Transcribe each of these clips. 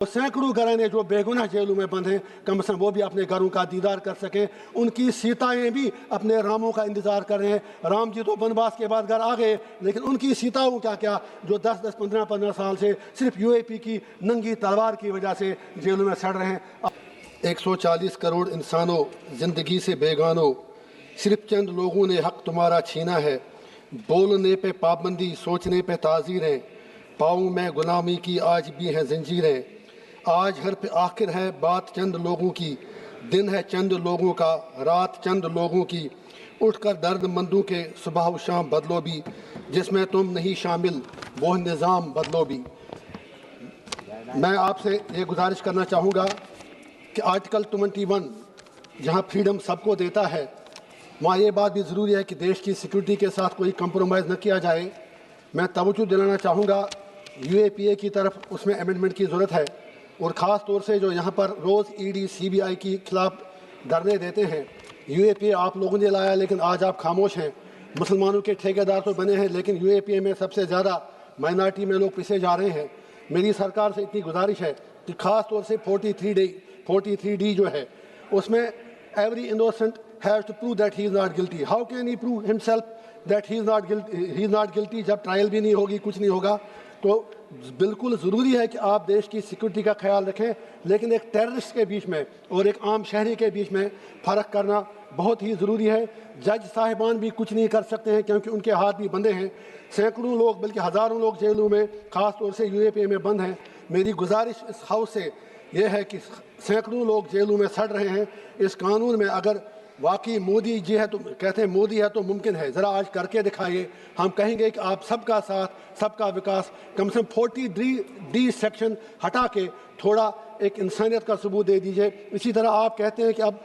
सैकड़ों घराने जो बेगुनाह जेलों में बंद हैं, कम से कम वो भी अपने घरों का दीदार कर सकें। उनकी सीताएं भी अपने रामों का इंतजार कर रहे हैं। राम जी तो वनवास के बाद घर आ गए, लेकिन उनकी सीताओं क्या क्या जो 10-10, 15-15 साल से सिर्फ यूएपी की नंगी तलवार की वजह से जेलों में सड़ रहे हैं। 140 करोड़ इंसानों जिंदगी से बेगानो, सिर्फ चंद लोगों ने हक तुम्हारा छीना है। बोलने पे पाबंदी, सोचने पे ताज़ीरें, पाऊँ मैं गुलामी की आज भी हैं जंजीरें। आज हर पे आखिर है बात चंद लोगों की, दिन है चंद लोगों का, रात चंद लोगों की। उठकर दर्द मंदों के सुबह शाम बदलो भी, जिसमें तुम नहीं शामिल वो निज़ाम बदलो भी। मैं आपसे ये गुजारिश करना चाहूँगा कि आर्टिकल 21 जहाँ फ्रीडम सबको देता है, वहाँ ये बात भी ज़रूरी है कि देश की सिक्योरिटी के साथ कोई कंप्रोमाइज़ न किया जाए। मैं तवज्जो दिलाना चाहूँगा यूएपीए की तरफ, उसमें अमेंडमेंट की ज़रूरत है। और ख़ास तौर से जो यहाँ पर रोज़ ईडी सीबीआई के खिलाफ धरने देते हैं, यूएपीए आप लोगों ने लाया लेकिन आज आप खामोश हैं। मुसलमानों के ठेकेदार तो बने हैं, लेकिन यूएपीए में सबसे ज़्यादा माइनॉरिटी में लोग पीछे जा रहे हैं। मेरी सरकार से इतनी गुजारिश है कि ख़ास तौर से 43D जो है, उसमें every innocent has to prove that he is not guilty. How can he prove himself that he is not guilty जब ट्रायल भी नहीं होगी, कुछ नहीं होगा। तो बिल्कुल ज़रूरी है कि आप देश की सिक्योरिटी का ख्याल रखें, लेकिन एक टेररिस्ट के बीच में और एक आम शहरी के बीच में फ़र्क करना बहुत ही ज़रूरी है। जज साहिबान भी कुछ नहीं कर सकते हैं क्योंकि उनके हाथ भी बंधे हैं। सैकड़ों लोग बल्कि हज़ारों लोग जेलों में ख़ास तौर से यूएपीए में बंद हैं। मेरी गुजारिश इस हाउस से यह है कि सैकड़ों लोग जेलों में सड़ रहे हैं। इस कानून में अगर वाकई मोदी जी है तो कहते हैं मोदी है तो मुमकिन है, ज़रा आज करके दिखाइए। हम कहेंगे कि आप सबका साथ सबका विकास, कम से कम 40D सेक्शन हटा के थोड़ा एक इंसानियत का सबूत दे दीजिए। इसी तरह आप कहते हैं कि अब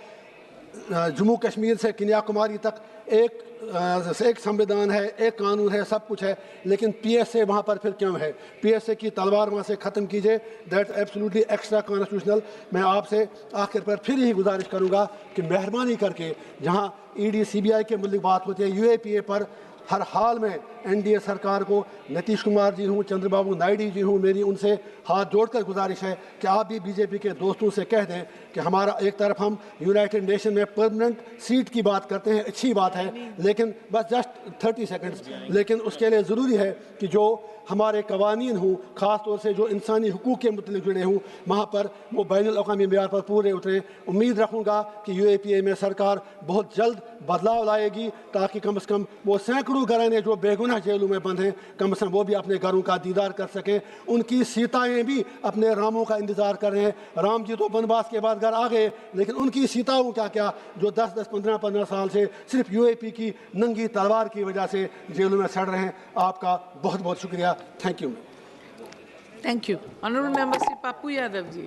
जम्मू कश्मीर से कन्याकुमारी तक एक संविधान है, एक कानून है, सब कुछ है, लेकिन पीएसए वहाँ पर फिर क्यों है? पीएसए की तलवार वहाँ से ख़त्म कीजिए। That's absolutely extra constitutional. मैं आपसे आखिर पर फिर यही गुजारिश करूँगा कि मेहरबानी करके जहाँ ईडी सीबीआई के मुल्क बात होती है, यूएपीए पर हर हाल में एनडीए सरकार को, नीतीश कुमार जी हूँ, चंद्रबाबू नायडू जी हूँ, मेरी उनसे हाथ जोड़कर गुजारिश है कि आप भी बीजेपी के दोस्तों से कह दें कि हमारा एक तरफ हम यूनाइटेड नेशन में परमानेंट सीट की बात करते हैं, अच्छी बात है, लेकिन बस जस्ट 30 सेकंड्स, लेकिन उसके लिए ज़रूरी है कि जो हमारे कवानीन हूँ, ख़ास तौर से जो इंसानी हुकूक़ के मुतल्लिक़ जुड़े हूँ, वहाँ पर वो बैनुल-अक़वामी मेयार पर पूरे उतरें। उम्मीद रखूँगा कि यूएपीए में सरकार बहुत जल्द बदलाव लाएगी ताकि कम से कम वो सैकड़ों घराने जो बेगुनाह जेलों में बंद हैं, कम से कम वो भी अपने घरों का दीदार कर सकें। उनकी सीताएं भी अपने रामों का इंतज़ार कर रहे हैं। राम जी तो वनवास के बाद घर आ गए, लेकिन उनकी सीताओं क्या क्या जो 10-10, 15-15 साल से सिर्फ यूएपी की नंगी तलवार की वजह से जेलों में सड़ रहे हैं। आपका बहुत बहुत शुक्रिया। Thank you. Thank you. Honourable Member Sri Papu Yadav ji.